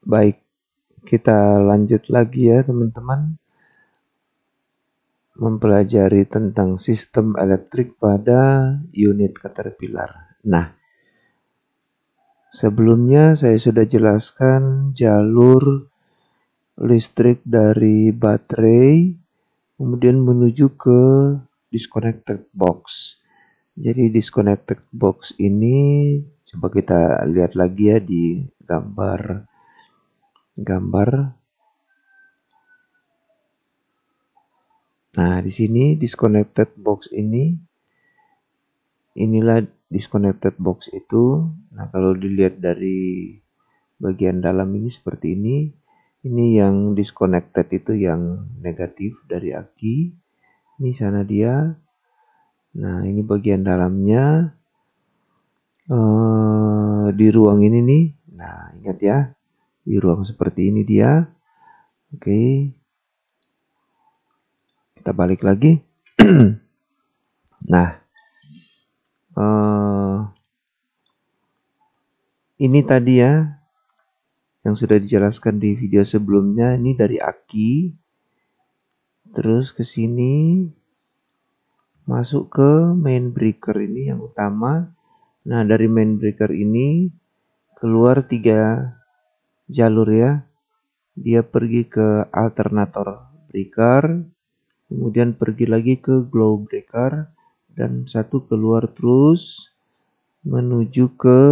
Baik, kita lanjut lagi ya teman-teman, mempelajari tentang sistem elektrik pada unit Caterpillar. Nah, sebelumnya saya sudah jelaskan jalur listrik dari baterai kemudian menuju ke disconnected box. Jadi disconnected box ini coba kita lihat lagi ya di gambar. Nah, di sini disconnected box inilah disconnected box itu. Nah, kalau dilihat dari bagian dalam ini seperti ini. Ini yang disconnected itu yang negatif dari aki. Ini sana dia. Nah, ini bagian dalamnya. Di ruang ini nih. Nah, ingat ya. Di ruang seperti ini dia. Oke. Kita balik lagi. Nah. Ini tadi ya. Yang sudah dijelaskan di video sebelumnya. Ini dari aki. Terus ke sini. Masuk ke main breaker ini yang utama. Nah, dari main breaker ini keluar 3 jalur ya. Dia pergi ke alternator breaker, kemudian pergi lagi ke glow breaker, dan satu keluar terus menuju ke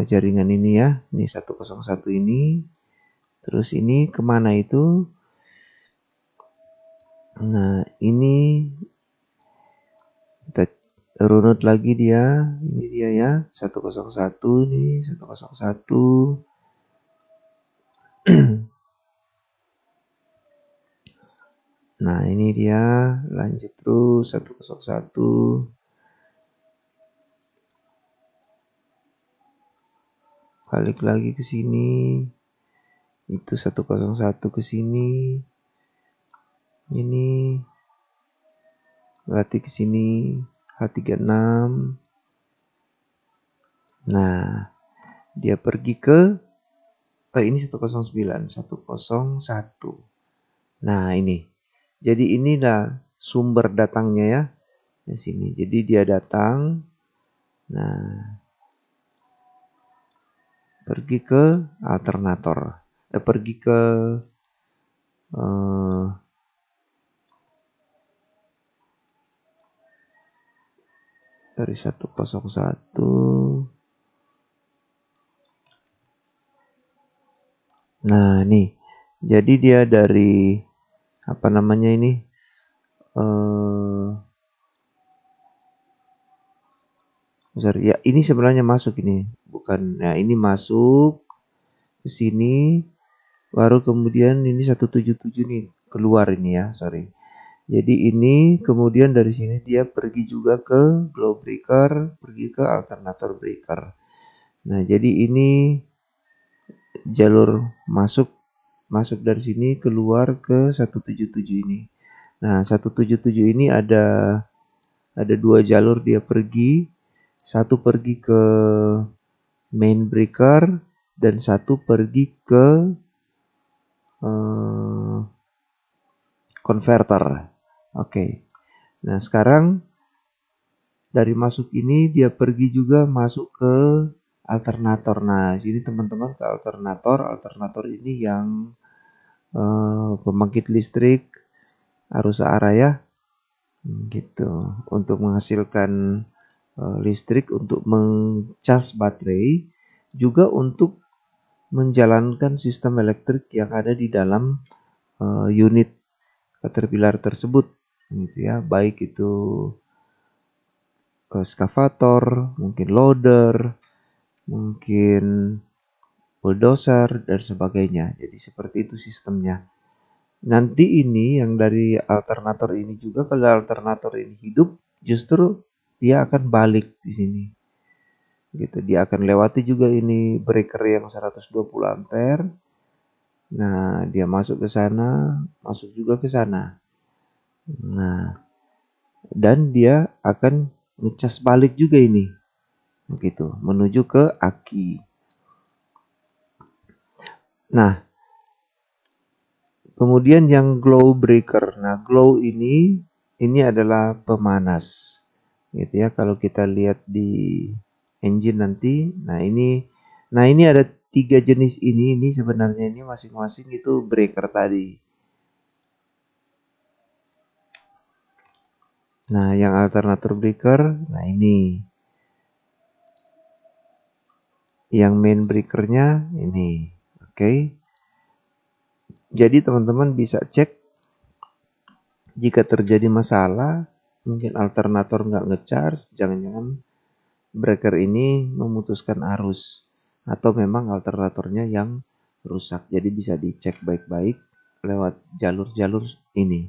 jaringan ini ya. Ini 101 ini. Terus ini kemana itu? Nah, ini kita runut lagi dia. Ini dia ya, 101 nih, 101. Nah, ini dia, lanjut terus 101. Balik lagi ke sini. Itu 101 ke sini. Ini berarti ke sini H36. Nah, dia pergi ke ini 109, 101. Nah, ini. Jadi inilah sumber datangnya ya. Di sini. Jadi dia datang. Nah, pergi ke alternator. Pergi ke dari 101. Nah, nih. Jadi dia dari apa namanya ini? Ya, ini sebenarnya masuk ini. Bukan. Nah, ini masuk ke sini. Baru kemudian ini 177 nih keluar ini ya, sorry. Jadi ini kemudian dari sini dia pergi juga ke glow breaker, pergi ke alternator breaker. Nah, jadi ini jalur masuk dari sini keluar ke 177 ini. Nah, 177 ini ada 2 jalur dia pergi. Satu pergi ke main breaker dan satu pergi ke converter. Oke. Nah, sekarang dari masuk ini dia pergi juga masuk ke alternator. Nah, sini teman-teman ke alternator. Alternator ini yang pembangkit listrik arus searah ya. Gitu. Untuk menghasilkan listrik untuk mengcas baterai, juga untuk menjalankan sistem elektrik yang ada di dalam unit Caterpillar tersebut, gitu ya. Baik itu ekskavator, mungkin loader, mungkin bulldozer dan sebagainya. Jadi seperti itu sistemnya. Nanti ini yang dari alternator ini juga, kalau alternator ini hidup, justru dia akan balik di sini. Gitu, dia akan lewati juga ini breaker yang 120 ampere. Nah, dia masuk ke sana, masuk juga ke sana. Nah, dan dia akan ngecas balik juga ini. Begitu, menuju ke aki. Nah, kemudian yang glow breaker. Nah, glow ini adalah pemanas. Gitu ya, kalau kita lihat di engine nanti. Nah ini ada 3 jenis ini sebenarnya ini masing-masing itu breaker tadi. Nah, yang alternator breaker, nah ini. Yang main breakernya ini. Oke. Jadi teman-teman bisa cek jika terjadi masalah, mungkin alternator nggak nge-charge, jangan-jangan breaker ini memutuskan arus. Atau memang alternatornya yang rusak. Jadi bisa dicek baik-baik lewat jalur-jalur ini.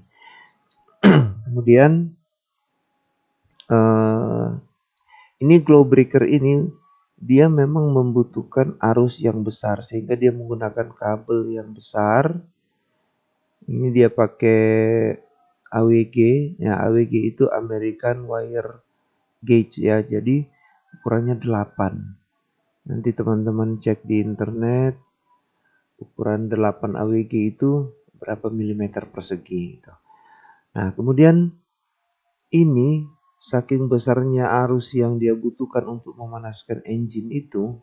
Kemudian ini glow breaker ini dia memang membutuhkan arus yang besar sehingga dia menggunakan kabel yang besar. Ini dia pakai AWG, ya AWG itu American Wire Gauge ya. Jadi ukurannya 8. Nanti teman-teman cek di internet ukuran 8 AWG itu berapa milimeter persegi gitu. Nah, kemudian ini saking besarnya arus yang dia butuhkan untuk memanaskan engine itu,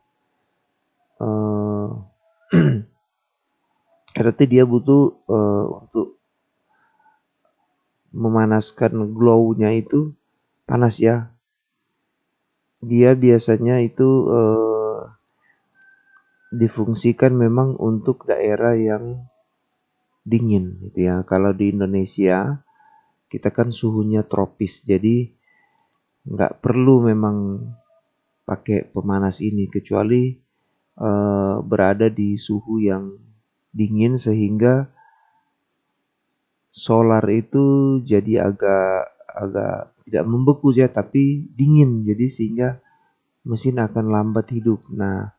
berarti dia butuh untuk memanaskan glow-nya itu panas ya. Dia biasanya itu difungsikan memang untuk daerah yang dingin gitu ya. Kalau di Indonesia kita kan suhunya tropis, jadi nggak perlu memang pakai pemanas ini kecuali berada di suhu yang dingin sehingga solar itu jadi agak tidak membeku ya, tapi dingin, jadi sehingga mesin akan lambat hidup. Nah,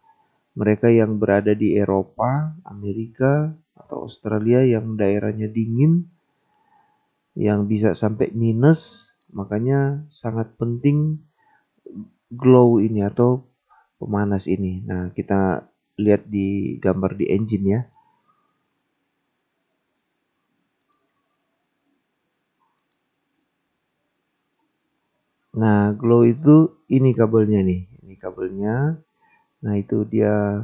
mereka yang berada di Eropa, Amerika, atau Australia yang daerahnya dingin, yang bisa sampai minus, makanya sangat penting glow ini atau pemanas ini. Nah, kita lihat di gambar di engine ya. Nah, glow itu ini kabelnya nih. Ini kabelnya. Nah, itu dia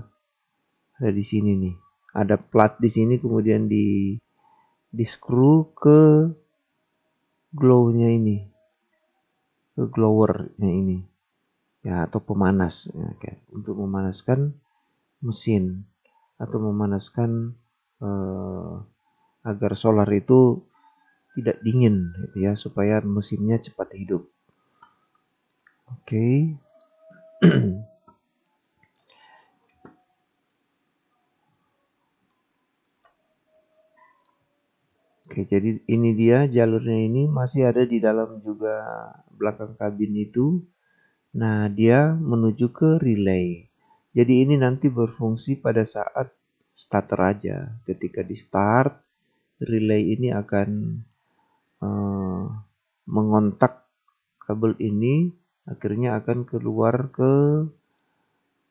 ada di sini nih. Ada plat di sini kemudian di screw ke glow-nya ini. Ke glower-nya ini. Ya, atau pemanas ya, untuk memanaskan mesin atau memanaskan agar solar itu tidak dingin gitu ya, supaya mesinnya cepat hidup. Oke. Oke, jadi ini dia jalurnya, ini masih ada di dalam juga belakang kabin itu. Nah, dia menuju ke relay. Jadi ini nanti berfungsi pada saat starter aja. Ketika di start, relay ini akan mengontak kabel ini, akhirnya akan keluar ke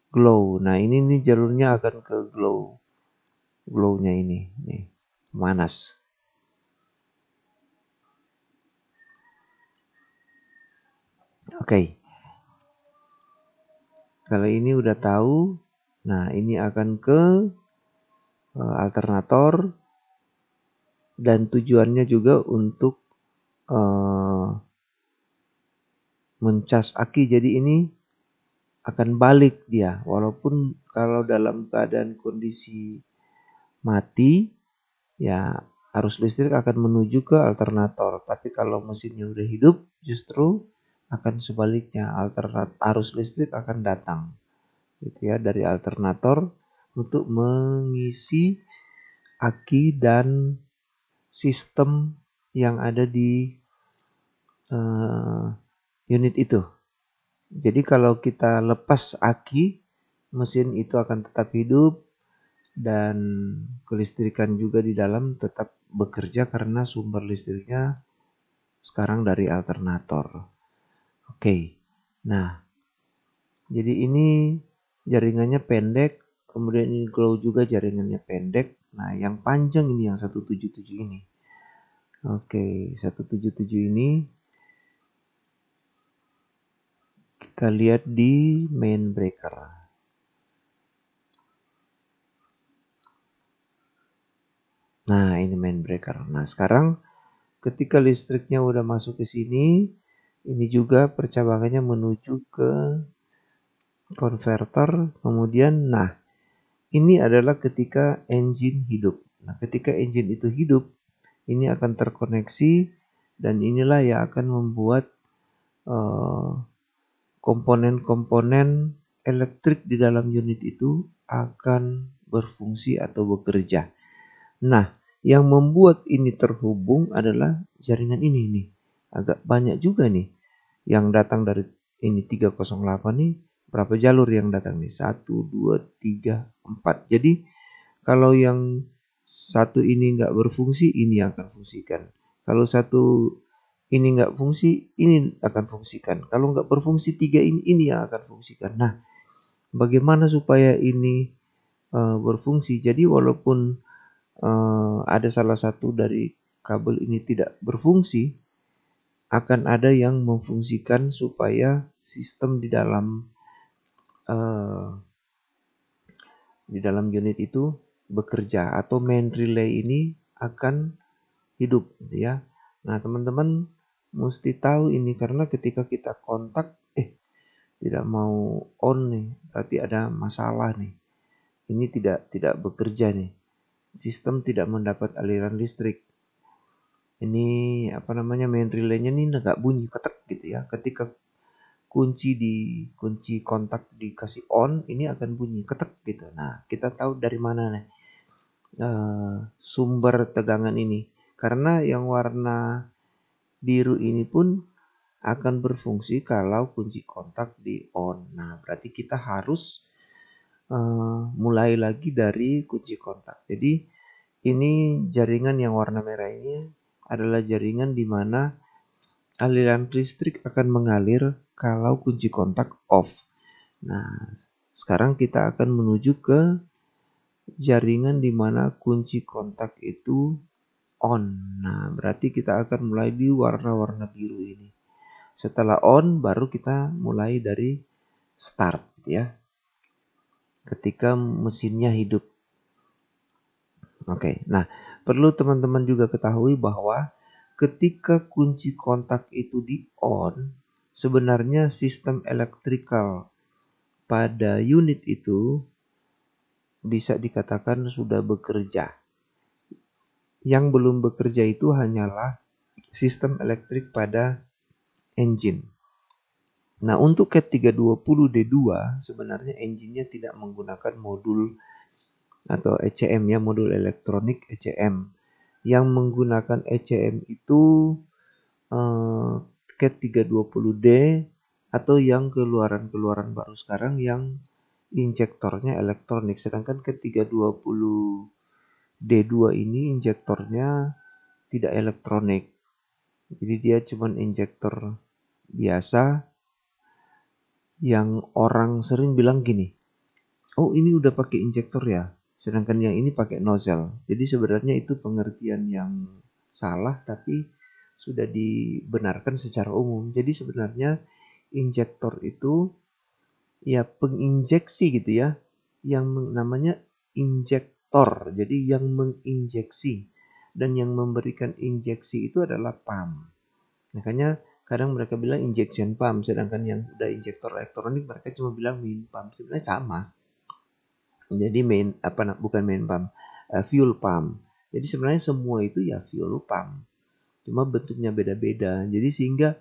glow. Nah, ini nih jalurnya akan ke glow. Glow-nya ini, nih, panas. Oke. Kalau ini udah tahu, nah ini akan ke alternator dan tujuannya juga untuk mencas aki. Jadi ini akan balik dia, walaupun kalau dalam keadaan kondisi mati, ya arus listrik akan menuju ke alternator. Tapi kalau mesinnya udah hidup, justru akan sebaliknya, arus listrik akan datang gitu ya dari alternator untuk mengisi aki dan sistem yang ada di unit itu. Jadi kalau kita lepas aki, mesin itu akan tetap hidup dan kelistrikan juga di dalam tetap bekerja karena sumber listriknya sekarang dari alternator. Oke. Nah, jadi ini jaringannya pendek, Kemudian ini glow juga jaringannya pendek. Nah, yang panjang ini yang 177 ini. Oke, 177 ini kita lihat di main breaker. Nah, ini main breaker. Nah, sekarang ketika listriknya udah masuk ke sini, ini juga percabangannya menuju ke konverter. Kemudian, nah, ini adalah ketika engine hidup. Nah, ketika engine itu hidup, ini akan terkoneksi dan inilah yang akan membuat komponen-komponen elektrik di dalam unit itu akan berfungsi atau bekerja. Nah, yang membuat ini terhubung adalah jaringan ini nih. Agak banyak juga nih yang datang dari ini 308 nih. Berapa jalur yang datang nih? 1, 2, 3, 4. Jadi kalau yang satu ini nggak berfungsi, ini akan fungsikan. Kalau satu ini nggak fungsi, ini akan fungsikan. Kalau nggak berfungsi tiga ini yang akan fungsikan. Nah, bagaimana supaya ini berfungsi? Jadi walaupun ada salah satu dari kabel ini tidak berfungsi, akan ada yang memfungsikan supaya sistem di dalam unit itu bekerja atau main relay ini akan hidup, ya. Nah, teman-teman mesti tahu ini karena ketika kita kontak, tidak mau on nih, berarti ada masalah nih. Ini tidak bekerja nih. Sistem tidak mendapat aliran listrik. Ini apa namanya main relaynya nih nggak bunyi ketek gitu ya. Ketika kunci kontak dikasih on, ini akan bunyi ketek gitu. Nah, kita tahu dari mana nih sumber tegangan ini. Karena yang warna biru ini pun akan berfungsi kalau kunci kontak di on. Nah, berarti kita harus mulai lagi dari kunci kontak. Jadi ini jaringan yang warna merah ini adalah jaringan di mana aliran listrik akan mengalir kalau kunci kontak off. Nah, sekarang kita akan menuju ke jaringan di mana kunci kontak itu on. Nah, berarti kita akan mulai di warna-warna biru ini. Setelah on, baru kita mulai dari start, ya. Ketika mesinnya hidup. Oke, nah perlu teman-teman juga ketahui bahwa ketika kunci kontak itu di on, sebenarnya sistem elektrikal pada unit itu bisa dikatakan sudah bekerja. Yang belum bekerja itu hanyalah sistem elektrik pada engine. Nah, untuk CAT 320D2 sebenarnya engine-nya tidak menggunakan modul atau ECM ya, modul elektronik ECM. Yang menggunakan ECM itu CAT 320D atau yang keluaran-keluaran baru sekarang yang injektornya elektronik. Sedangkan CAT 320D2 ini injektornya tidak elektronik. Jadi dia cuma injektor biasa yang orang sering bilang gini, oh ini udah pakai injektor ya, sedangkan yang ini pakai nozzle. Jadi sebenarnya itu pengertian yang salah tapi sudah dibenarkan secara umum. Jadi sebenarnya injektor itu ya penginjeksi gitu ya, yang namanya injektor. Jadi yang menginjeksi dan yang memberikan injeksi itu adalah pump. Makanya kadang mereka bilang injection pump, sedangkan yang udah injektor elektronik mereka cuma bilang main pump. Sebenarnya sama. Jadi bukan main pump, fuel pump. Jadi sebenarnya semua itu ya fuel pump. Cuma bentuknya beda-beda. Jadi sehingga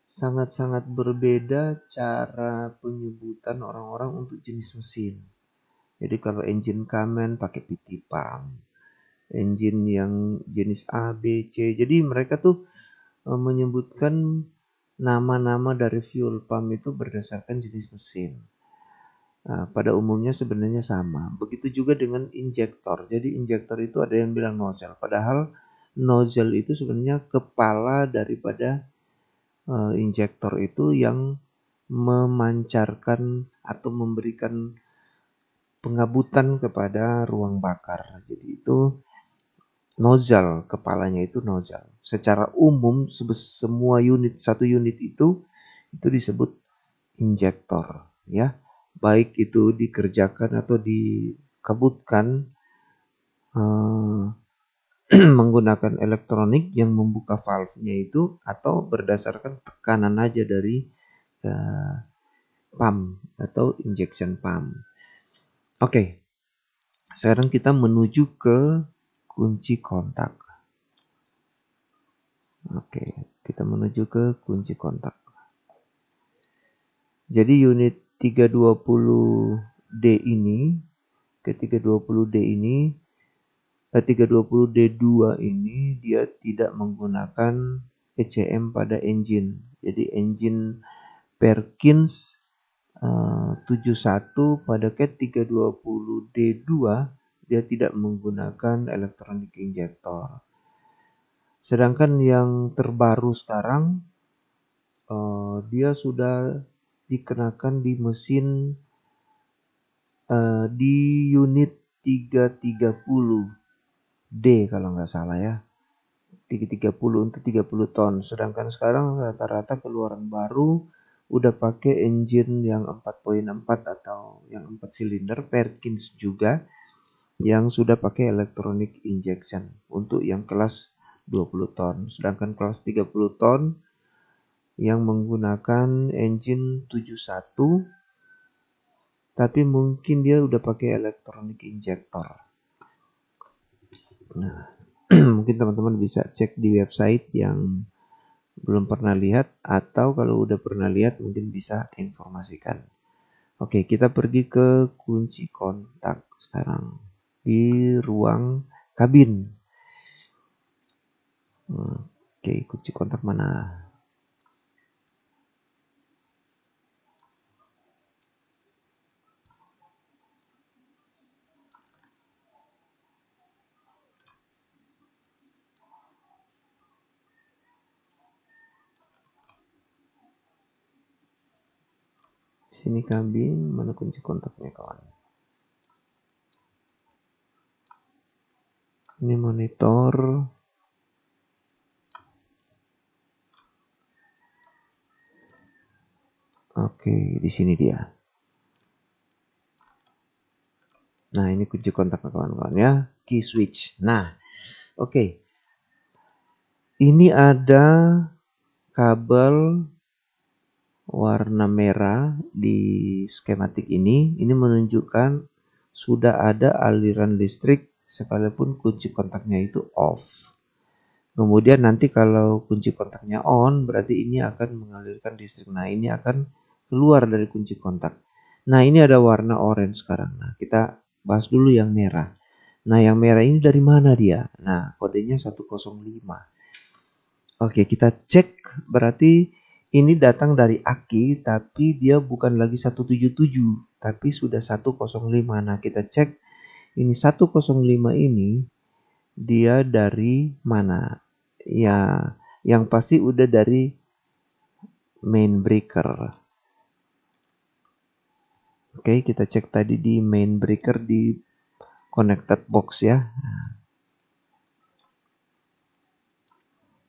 sangat-sangat berbeda cara penyebutan orang-orang untuk jenis mesin. Jadi kalau engine Kamen pakai PT pump. Engine yang jenis A, B, C. Jadi mereka tuh menyebutkan nama-nama dari fuel pump itu berdasarkan jenis mesin. Nah, pada umumnya sebenarnya sama. Begitu juga dengan injektor. Jadi injektor itu ada yang bilang nozzle. Padahal nozzle itu sebenarnya kepala daripada injektor itu yang memancarkan atau memberikan pengabutan kepada ruang bakar. Jadi itu nozzle, kepalanya itu nozzle. Secara umum semua satu unit itu disebut injektor, ya. Baik itu dikerjakan atau dikabutkan menggunakan elektronik yang membuka valve-nya itu, atau berdasarkan tekanan aja dari pump atau injection pump. Oke, sekarang kita menuju ke kunci kontak. Oke, kita menuju ke kunci kontak. Jadi unit 320D ini, ke 320D ini, 320D2 ini dia tidak menggunakan ECM pada engine. Jadi engine Perkins 71 pada cat 320D2 dia tidak menggunakan electronic injector. Sedangkan yang terbaru sekarang dia sudah dikenakan di mesin di unit 330D kalau nggak salah ya. 330 untuk 30 ton. Sedangkan sekarang rata-rata keluaran baru udah pakai engine yang 4.4 atau yang 4 silinder Perkins juga yang sudah pakai electronic injection untuk yang kelas 20 ton. Sedangkan kelas 30 ton yang menggunakan engine 71 tapi mungkin dia udah pakai electronic injector. Nah, mungkin teman-teman bisa cek di website yang belum pernah lihat, atau kalau udah pernah lihat mungkin bisa informasikan. Oke, kita pergi ke kunci kontak sekarang di ruang kabin. Oke, kunci kontak mana? Sini kabin, mana kunci kontaknya kawan? Ini monitor. Oke, di sini dia. Nah, ini kunci kontak kawan-kawan ya, key switch. Nah, oke. Ini ada kabel warna merah di skematik ini. Ini menunjukkan sudah ada aliran listrik sekalipun kunci kontaknya itu off. Kemudian nanti kalau kunci kontaknya on, berarti ini akan mengalirkan listrik. Nah, ini akan keluar dari kunci kontak. Nah, ini ada warna orange sekarang. Nah, kita bahas dulu yang merah. Nah, yang merah ini dari mana dia? Nah, kodenya 105. Oke, kita cek, berarti ini datang dari aki, tapi dia bukan lagi 177, tapi sudah 105. Nah, kita cek ini 105 ini dia dari mana? Ya, yang pasti udah dari main breaker. Oke, kita cek tadi di main breaker di connected box ya.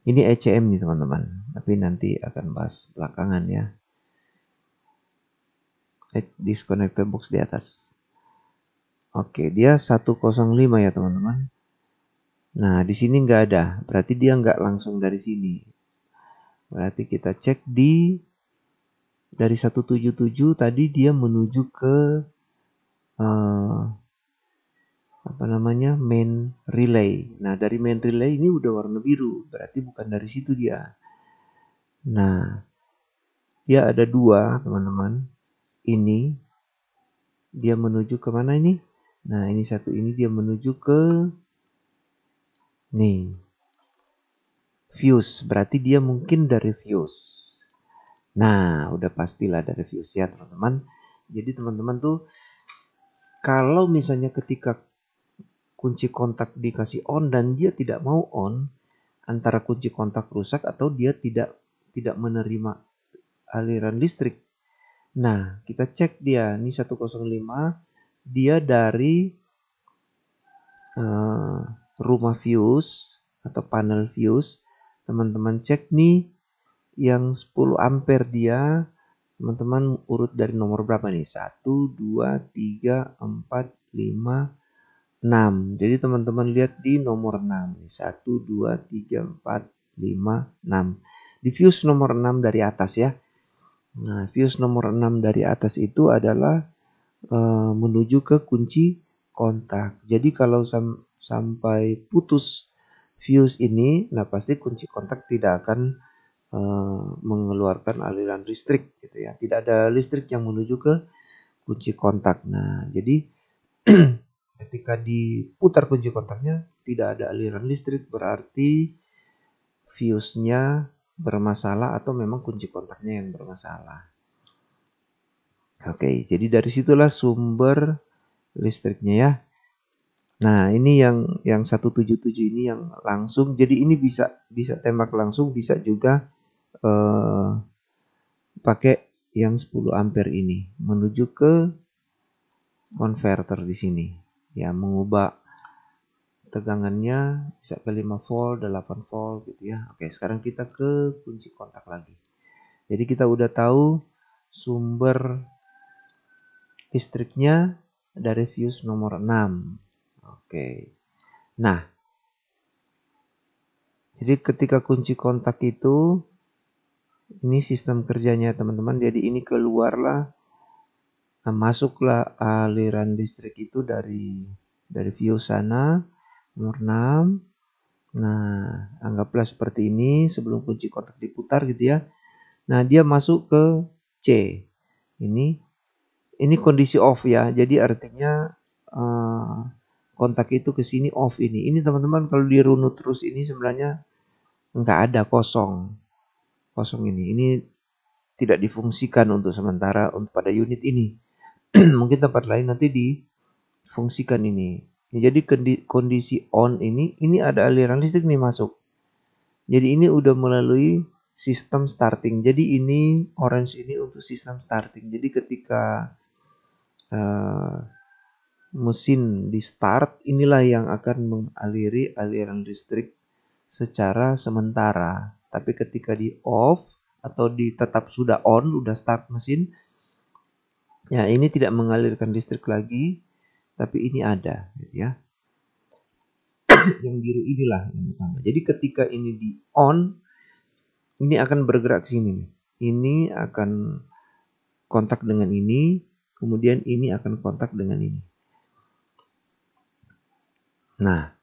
Ini ECM nih teman-teman, tapi nanti akan bahas belakangan ya. Disconnected box di atas. Oke, dia 105 ya teman-teman. Nah, di sini nggak ada, berarti dia nggak langsung dari sini. Berarti kita cek dari 177 tadi dia menuju ke main relay. Nah, dari main relay ini udah warna biru, berarti bukan dari situ dia. Nah, dia ada dua teman-teman. Ini dia menuju ke mana ini? Nah, ini satu ini dia menuju ke nih fuse, berarti dia mungkin dari fuse. Nah, udah pastilah dari fuse ya teman-teman. Jadi teman-teman tuh kalau misalnya ketika kunci kontak dikasih on dan dia tidak mau on, antara kunci kontak rusak atau dia tidak menerima aliran listrik. Nah, kita cek dia, ini 105, dia dari rumah fuse atau panel fuse. Teman-teman cek nih, yang 10 ampere dia, teman-teman urut dari nomor berapa nih? 1, 2, 3, 4, 5, 6. Jadi teman-teman lihat di nomor 6. 1, 2, 3, 4, 5, 6. Di fuse nomor 6 dari atas ya. Nah, fuse nomor 6 dari atas itu adalah menuju ke kunci kontak. Jadi kalau sampai putus fuse ini, nah pasti kunci kontak tidak akan mengeluarkan aliran listrik gitu ya. Tidak ada listrik yang menuju ke kunci kontak. Nah, jadi ketika diputar kunci kontaknya tidak ada aliran listrik, berarti fuse-nya bermasalah atau memang kunci kontaknya yang bermasalah. Oke, jadi dari situlah sumber listriknya ya. Nah, ini yang 177 ini yang langsung. Jadi ini bisa tembak langsung, bisa juga pakai yang 10 ampere ini menuju ke konverter di sini. Ya, mengubah tegangannya bisa ke 5 volt, 8 volt gitu ya. Oke, sekarang kita ke kunci kontak lagi. Jadi kita udah tahu sumber listriknya dari fuse nomor 6. Oke. Nah, jadi ketika kunci kontak itu, ini sistem kerjanya teman-teman. Jadi ini keluarlah, nah, masuklah aliran listrik itu dari fuse sana, nomor 6. Nah, anggaplah seperti ini sebelum kunci kontak diputar gitu ya. Nah, dia masuk ke C. Ini kondisi off ya. Jadi artinya kontak itu ke sini off ini. Ini teman-teman kalau dirunut terus ini sebenarnya nggak ada, kosong. Kosong ini. Ini tidak difungsikan untuk sementara pada unit ini. Mungkin tempat lain nanti difungsikan ini. Jadi kondisi on ini ada aliran listrik nih masuk. Jadi ini udah melalui sistem starting. Jadi ini orange ini untuk sistem starting. Jadi ketika mesin di start, inilah yang akan mengaliri aliran listrik secara sementara. Tapi ketika di off atau tetap sudah on, udah start mesin, ya ini tidak mengalirkan listrik lagi, tapi ini ada, gitu ya. Yang biru inilah yang utama. Jadi ketika ini di on, ini akan bergerak sini. Ini akan kontak dengan ini, kemudian ini akan kontak dengan ini. Nah,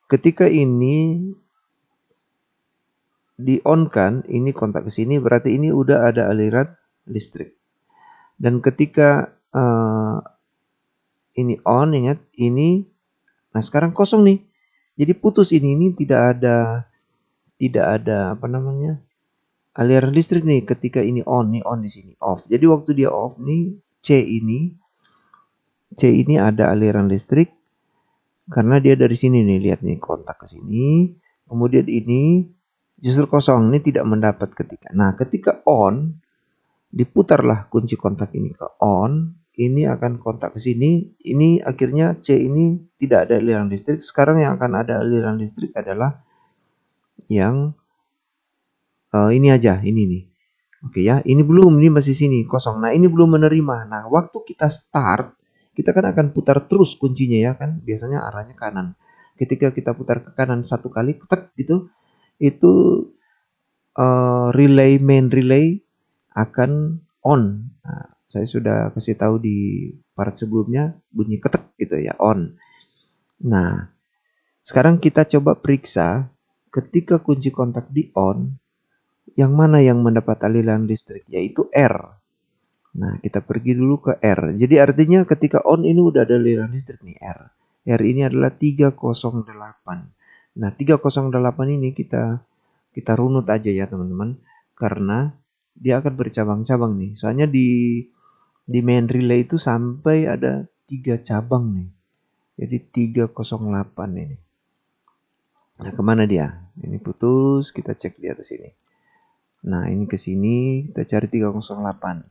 ketika ini di on kan, ini kontak ke sini, berarti ini udah ada aliran listrik. Dan ketika ini on, ingat ini, nah sekarang kosong nih. Jadi putus ini tidak ada apa namanya, aliran listrik nih ketika ini on di sini off. Jadi waktu dia off nih C ini ada aliran listrik karena dia dari sini nih, lihat nih kontak ke sini. Kemudian ini justru kosong, ini tidak mendapat ketika. Nah, ketika on diputarlah kunci kontak ini ke on, ini akan kontak ke sini. Ini akhirnya C ini tidak ada aliran listrik. Sekarang yang akan ada aliran listrik adalah yang ini aja, ini nih. Oke ya, ini belum, ini masih sini kosong. Nah, ini belum menerima. Nah, waktu kita start, kita kan akan putar terus kuncinya ya kan. Biasanya arahnya kanan. Ketika kita putar ke kanan satu kali, tek gitu, itu main relay akan on. Nah, saya sudah kasih tahu di part sebelumnya, bunyi ketek gitu ya, on. Nah, sekarang kita coba periksa ketika kunci kontak di on, yang mana yang mendapat aliran listrik, yaitu R. Nah, kita pergi dulu ke R. Jadi artinya ketika on ini udah ada aliran listrik nih, R. R ini adalah 308. Nah, 308 ini kita runut aja ya teman-teman, karena dia akan bercabang-cabang nih. Soalnya di main relay itu sampai ada 3 cabang nih. Jadi 308 ini. Nah, kemana dia? Ini putus, kita cek di atas ini. Nah, ini ke sini, kita cari 308.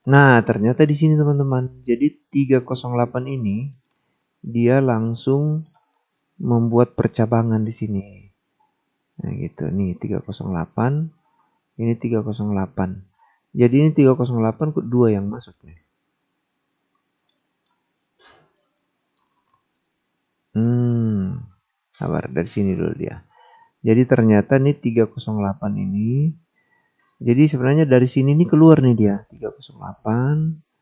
Nah, ternyata di sini teman-teman. Jadi 308 ini dia langsung membuat percabangan di sini. Nah, gitu. Nih 308, ini 308. Jadi ini 308 dua yang masuk nih. Sabar, dari sini dulu dia. Jadi ternyata nih 308 ini. Jadi sebenarnya dari sini nih keluar nih dia. 308.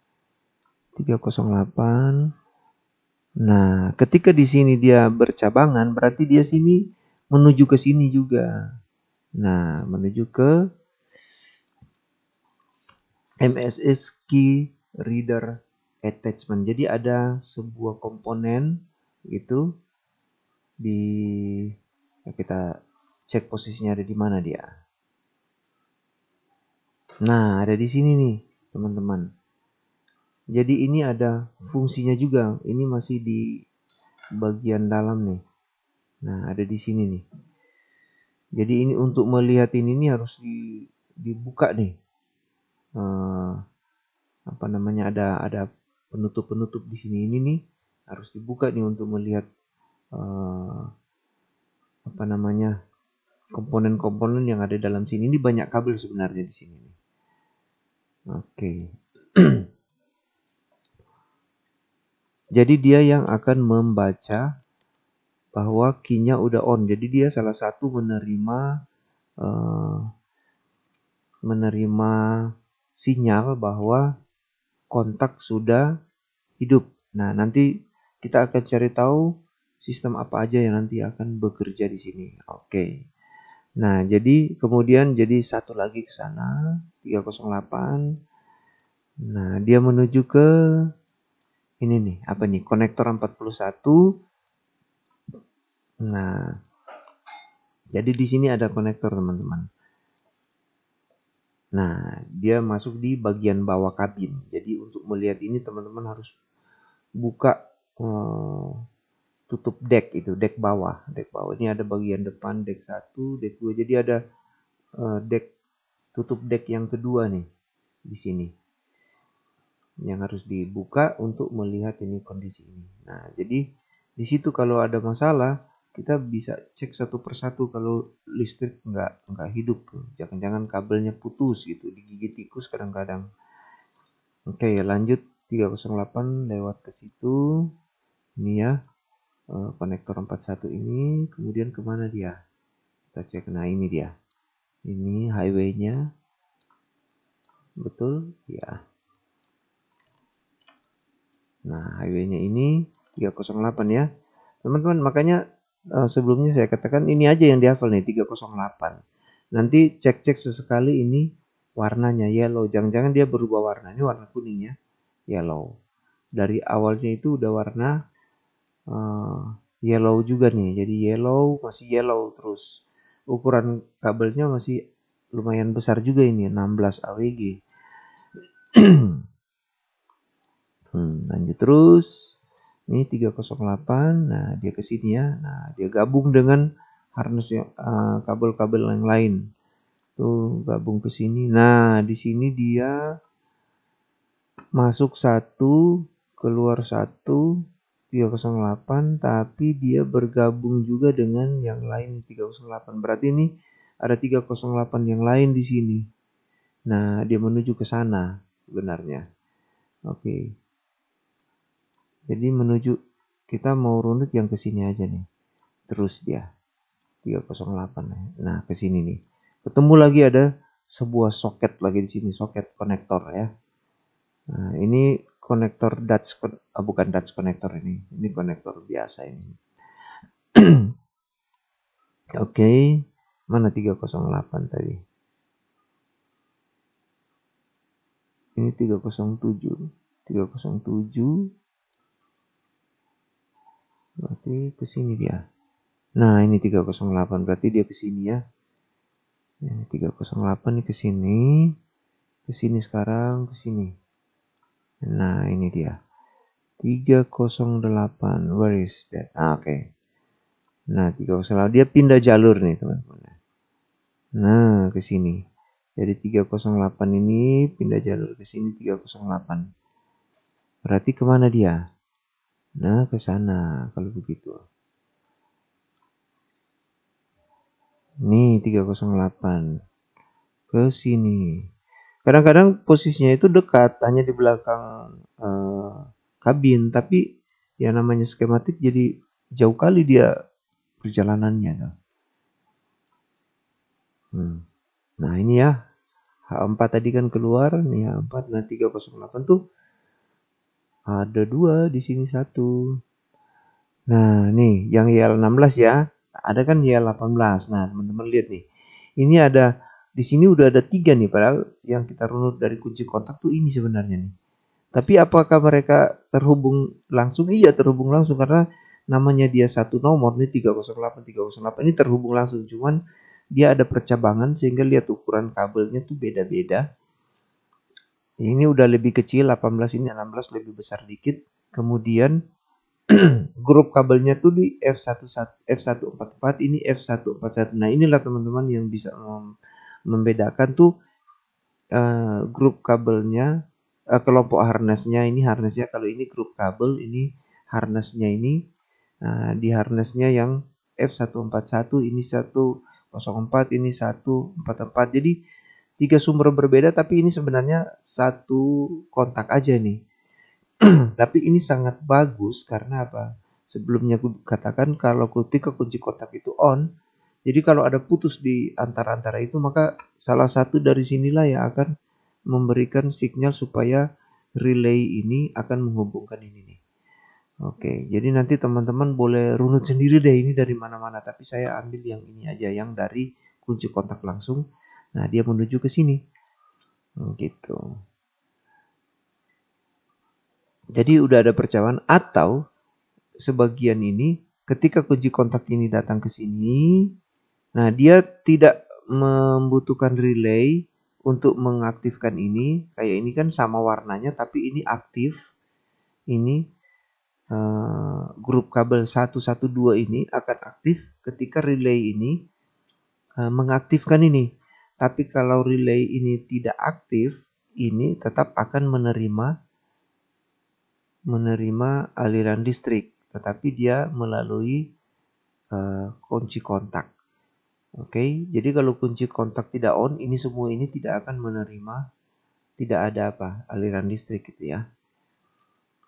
Nah, ketika di sini dia bercabangan, berarti dia sini menuju ke sini juga. Nah, menuju ke MSS Key Reader Attachment. Jadi ada sebuah komponen gitu di ya kita cek posisinya ada di mana dia. Nah, ada di sini nih, teman-teman. Jadi ini ada fungsinya juga. Ini masih di bagian dalam nih. Nah, ada di sini nih. Jadi ini untuk melihat ini nih harus dibuka nih. Apa namanya, ada penutup-penutup di sini ini nih harus dibuka nih untuk melihat apa namanya, komponen-komponen yang ada dalam sini. Ini banyak kabel sebenarnya di sini nih. Oke. Jadi dia yang akan membaca bahwa key-nya udah on. Jadi dia salah satu menerima sinyal bahwa kontak sudah hidup. Nah, nanti kita akan cari tahu sistem apa aja yang nanti akan bekerja di sini. Oke. Nah, jadi kemudian jadi satu lagi ke sana, 308. Nah, dia menuju ke ini nih, apa nih? Konektor 41. Nah, jadi di sini ada konektor, teman-teman. Nah, dia masuk di bagian bawah kabin. Jadi untuk melihat ini teman-teman harus buka tutup deck itu, deck bawah. Deck bawah ini ada bagian depan, deck 1, deck 2. Jadi ada deck tutup deck yang kedua nih di sini. Yang harus dibuka untuk melihat ini kondisi ini. Nah, jadi di situ kalau ada masalah kita bisa cek satu persatu kalau listrik nggak hidup, jangan-jangan kabelnya putus gitu, digigit tikus kadang-kadang. Oke, lanjut 308 lewat ke situ. Ini ya konektor 41 ini, kemudian kemana dia? Kita cek. Nah, ini dia. Ini highway-nya. Betul? Ya. Nah, highway-nya ini 308 ya. Teman-teman, makanya sebelumnya saya katakan ini aja yang dihafal nih, 308. Nanti cek-cek sesekali ini warnanya yellow. Jangan-jangan dia berubah warna. Ini warna kuning ya, yellow. Dari awalnya itu udah warna yellow juga nih. Jadi yellow, masih yellow terus. Ukuran kabelnya masih lumayan besar juga ini, 16 AWG. Lanjut terus. Ini 308. Nah, dia ke sini ya. Nah, dia gabung dengan harness kabel-kabel yang lain. Tuh, gabung ke sini. Nah, di sini dia masuk 1, keluar 1, 308, tapi dia bergabung juga dengan yang lain 308. Berarti ini ada 308 yang lain di sini. Nah, dia menuju ke sana sebenarnya. Oke. Jadi menuju, kita mau runut yang ke sini aja nih. Terus dia 308. Nah, ke sini nih. Ketemu lagi ada sebuah soket lagi di sini, soket konektor ya. Nah, ini konektor Dutch, bukan Dutch konektor ini. Ini konektor biasa ini. Oke. Mana 308 tadi? Ini 307. 307. Berarti ke sini dia. Nah, ini 308, berarti dia ke sini ya. Ini 308 ini ke sini. Ke sini sekarang, ke sini. Nah, ini dia. 308. Where is that? Oke. Nah, 308 dia pindah jalur nih, teman-teman. Nah, ke sini. Jadi 308 ini pindah jalur ke sini 308. Berarti kemana dia? Nah, ke sana kalau begitu. Nih 308 ke sini. Kadang-kadang posisinya itu dekat, hanya di belakang kabin, tapi ya namanya skematik jadi jauh kali dia perjalanannya. Nah ini ya, H4 tadi kan keluar, nih H4, nah 308 tuh ada 2 di sini 1. Nah nih yang YL16 ya, ada kan YL18. Nah teman-teman lihat nih, ini ada di sini udah ada 3 nih, padahal yang kita runut dari kunci kontak tuh ini sebenarnya nih. Tapi apakah mereka terhubung langsung? Iya terhubung langsung karena namanya dia satu nomor nih 308 ini terhubung langsung, cuman dia ada percabangan sehingga lihat ukuran kabelnya tuh beda-beda. Ini udah lebih kecil 18, ini 16 lebih besar dikit. Kemudian grup kabelnya tuh di F144, ini F141. Nah, inilah teman-teman yang bisa membedakan tuh grup kabelnya, kelompok harnessnya. Ini harnessnya, kalau ini grup kabel, ini harnessnya ini. Di harnessnya yang F141, ini 104, ini 144. Jadi 3 sumber berbeda, tapi ini sebenarnya satu kontak aja nih. Tapi ini sangat bagus karena apa? Sebelumnya aku katakan kalau ketika kunci kontak itu on, jadi kalau ada putus di antara-antara itu, maka salah satu dari sinilah yang akan memberikan sinyal supaya relay ini akan menghubungkan ini nih. Oke, jadi nanti teman-teman boleh runut sendiri deh ini dari mana-mana, tapi saya ambil yang ini aja, yang dari kunci kontak langsung. Nah, dia menuju ke sini. Gitu. Jadi udah ada percobaan, atau sebagian ini ketika kunci kontak ini datang ke sini, nah dia tidak membutuhkan relay untuk mengaktifkan ini. Kayak ini kan sama warnanya tapi ini aktif. Ini grup kabel 112 ini akan aktif ketika relay ini mengaktifkan ini. Tapi kalau relay ini tidak aktif, ini tetap akan menerima aliran listrik, tetapi dia melalui kunci kontak. Oke, jadi kalau kunci kontak tidak on, ini semua ini tidak akan menerima, tidak ada apa, aliran listrik gitu ya.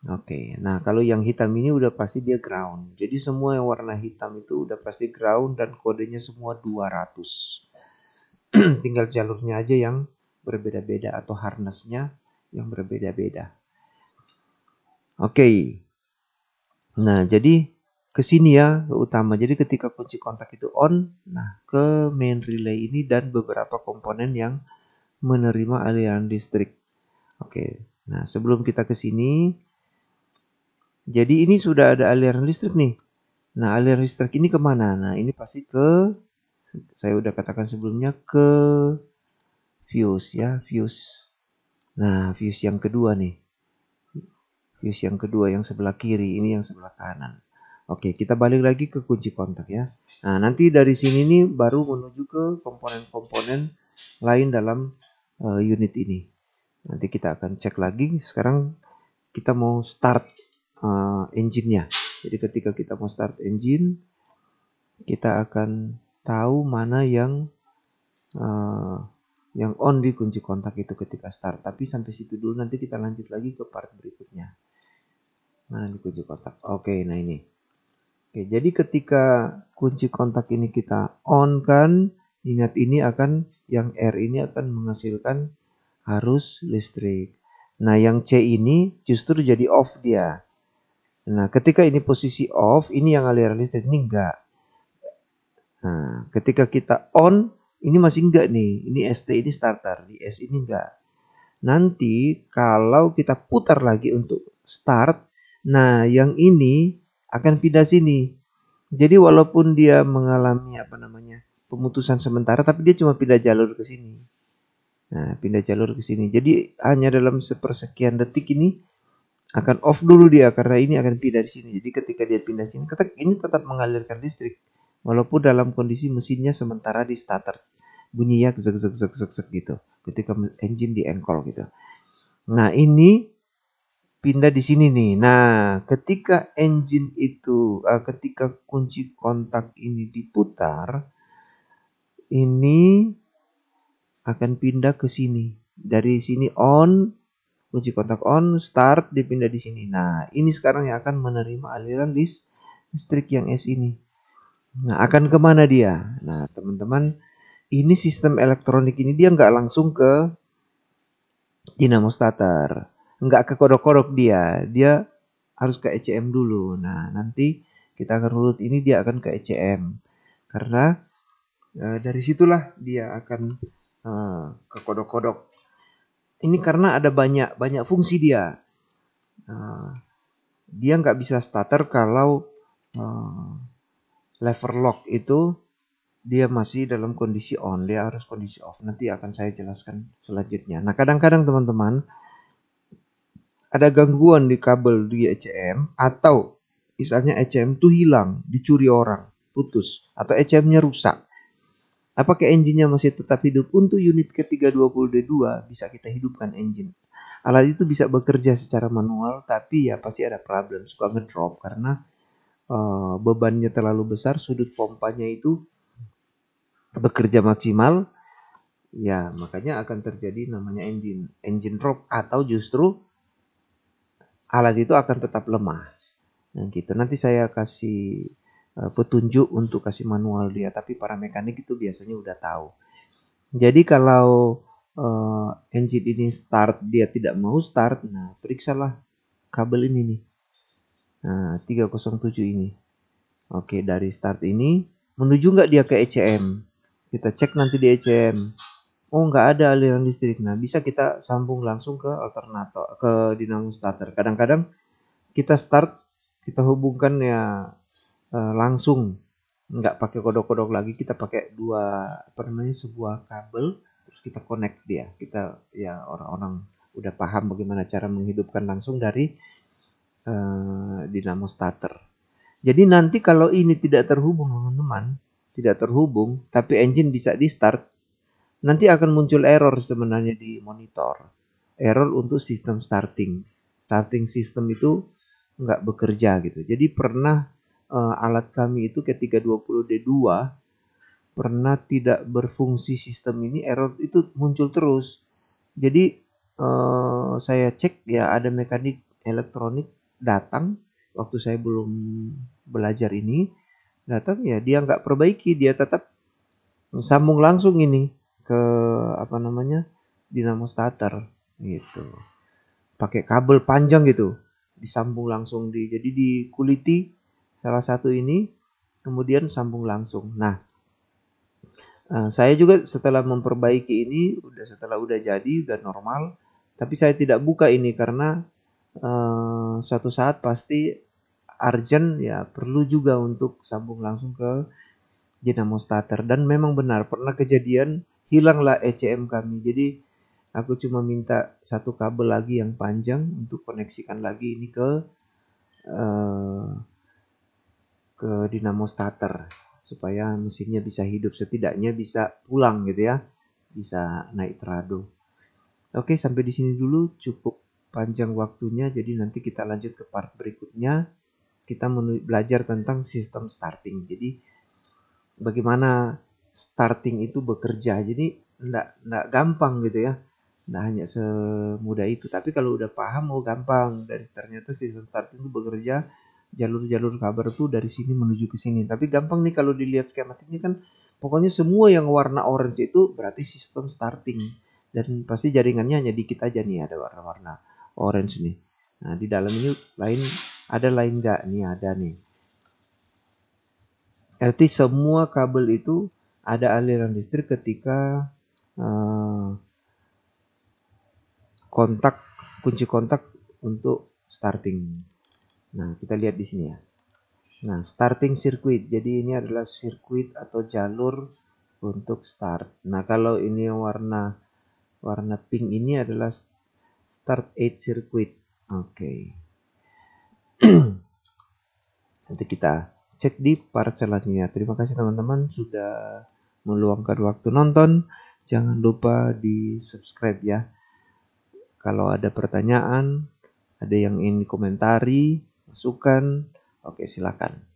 Oke, nah kalau yang hitam ini udah pasti dia ground. Jadi semua yang warna hitam itu udah pasti ground dan kodenya semua 200. Tinggal jalurnya aja yang berbeda-beda atau harnessnya yang berbeda-beda. Oke. Nah, jadi ke sini ya, ke utama. Jadi ketika kunci kontak itu on, nah ke main relay ini dan beberapa komponen yang menerima aliran listrik. Oke. Nah, sebelum kita ke sini, jadi ini sudah ada aliran listrik nih. Nah, aliran listrik ini kemana? Nah, ini pasti ke, saya udah katakan sebelumnya, ke fuse ya, fuse. Nah, fuse yang kedua nih. Fuse yang kedua yang sebelah kiri, ini yang sebelah kanan. Oke, kita balik lagi ke kunci kontak ya. Nah, nanti dari sini nih baru menuju ke komponen-komponen lain dalam unit ini. Nanti kita akan cek lagi. Sekarang kita mau start engine-nya. Jadi ketika kita mau start engine, kita akan tahu mana yang on di kunci kontak itu ketika start. Tapi sampai situ dulu, nanti kita lanjut lagi ke part berikutnya. Mana di kunci kontak? Oke, nah ini. Oke, jadi ketika kunci kontak ini kita on kan, ingat ini akan, yang R ini akan menghasilkan arus listrik. Nah, yang C ini justru jadi off dia. Nah, ketika ini posisi off, ini yang aliran listrik, ini enggak. Nah, ketika kita on, ini masih enggak nih. Ini ST, ini starter. Di S ini enggak. Nanti kalau kita putar lagi untuk start, nah yang ini akan pindah sini. Jadi walaupun dia mengalami pemutusan sementara, tapi dia cuma pindah jalur ke sini. Nah, pindah jalur ke sini. Jadi hanya dalam sepersekian detik ini akan off dulu dia karena ini akan pindah di sini. Jadi ketika dia pindah sini, ini tetap mengalirkan listrik walaupun dalam kondisi mesinnya sementara di starter bunyi ya zek zek zek zek zek gitu ketika engine di encall gitu. Nah, ini pindah di sini nih. Nah, ketika engine itu ketika kunci kontak ini diputar, ini akan pindah ke sini. Dari sini on, kunci kontak on, start, dipindah di sini. Nah, ini sekarang yang akan menerima aliran listrik yang S ini. Nah, akan kemana dia? Nah, teman-teman, ini sistem elektronik ini dia nggak langsung ke dinamo starter. Nggak ke kodok-kodok dia. Dia harus ke ECM dulu. Nah, nanti kita akan urut ini dia akan ke ECM. Karena dari situlah dia akan ke kodok-kodok. Ini karena ada banyak fungsi dia. Dia nggak bisa starter kalau lever lock itu dia masih dalam kondisi on. Dia harus kondisi off. Nanti akan saya jelaskan selanjutnya. Nah, kadang-kadang teman-teman ada gangguan di kabel di ECM atau misalnya ECM itu hilang, dicuri orang, putus, atau ECM-nya rusak. Apakah engine-nya masih tetap hidup? Untuk unit ke320D2 bisa kita hidupkan engine. Alat itu bisa bekerja secara manual, tapi ya pasti ada problem, suka ngedrop karena bebannya terlalu besar, sudut pompanya itu bekerja maksimal, ya makanya akan terjadi namanya engine drop atau justru alat itu akan tetap lemah. Nah, gitu. Nanti saya kasih petunjuk untuk kasih manual dia, tapi para mekanik itu biasanya udah tahu. Jadi kalau engine ini start, dia tidak mau start, nah periksalah kabel ini nih. Nah, 307 ini. Oke, dari start ini menuju nggak dia ke ECM? Kita cek nanti di ECM. Oh, nggak ada aliran listrik. Nah, bisa kita sambung langsung ke alternator, ke dinamo starter. Kadang-kadang kita start, kita hubungkan ya langsung, nggak pakai kodok-kodok lagi, kita pakai sebuah kabel, terus kita connect dia. Kita ya orang-orang udah paham bagaimana cara menghidupkan langsung dari dinamo starter. Jadi nanti kalau ini tidak terhubung teman-teman, tidak terhubung, tapi engine bisa di start, nanti akan muncul error sebenarnya di monitor. Error untuk sistem starting. Starting system itu nggak bekerja gitu. Jadi pernah alat kami itu ketika 20D2 pernah tidak berfungsi sistem ini, error itu muncul terus. Jadi saya cek ya ada mekanik elektronik datang waktu saya belum belajar ini, datang ya dia nggak perbaiki, dia tetap sambung langsung ini ke dinamo starter gitu. Pakai kabel panjang gitu, disambung langsung jadi dikuliti salah satu ini, kemudian sambung langsung. Nah, saya juga setelah memperbaiki ini, setelah udah jadi, udah normal, tapi saya tidak buka ini karena suatu saat pasti urgent ya perlu juga untuk sambung langsung ke dinamo starter. Dan memang benar pernah kejadian hilanglah ECM kami. Jadi aku cuma minta satu kabel lagi yang panjang untuk koneksikan lagi ini ke dinamo starter supaya mesinnya bisa hidup, setidaknya bisa pulang gitu ya, bisa naik terado. Oke, sampai di sini dulu, cukup panjang waktunya, jadi nanti kita lanjut ke part berikutnya. Kita belajar tentang sistem starting. Jadi bagaimana starting itu bekerja. Jadi enggak gampang gitu ya. Enggak hanya semudah itu. Tapi kalau udah paham, oh gampang. Dari ternyata sistem starting itu bekerja, jalur-jalur kabar tuh dari sini menuju ke sini. Tapi gampang nih kalau dilihat skematiknya kan, pokoknya semua yang warna orange itu berarti sistem starting. Dan pasti jaringannya hanya dikit aja nih, ada warna-warna orange nih. Nah, di dalam ini lain enggak? Nih ada nih. Arti semua kabel itu ada aliran listrik ketika kunci kontak untuk starting. Nah, kita lihat di sini ya. Nah, starting circuit. Jadi ini adalah sirkuit atau jalur untuk start. Nah, kalau ini yang warna pink ini adalah start 8 circuit. Oke. Nanti kita cek di part selanjutnya. Terima kasih teman-teman sudah meluangkan waktu nonton. Jangan lupa di subscribe ya. Kalau ada pertanyaan, ada yang ingin dikomentari, masukan, oke silakan.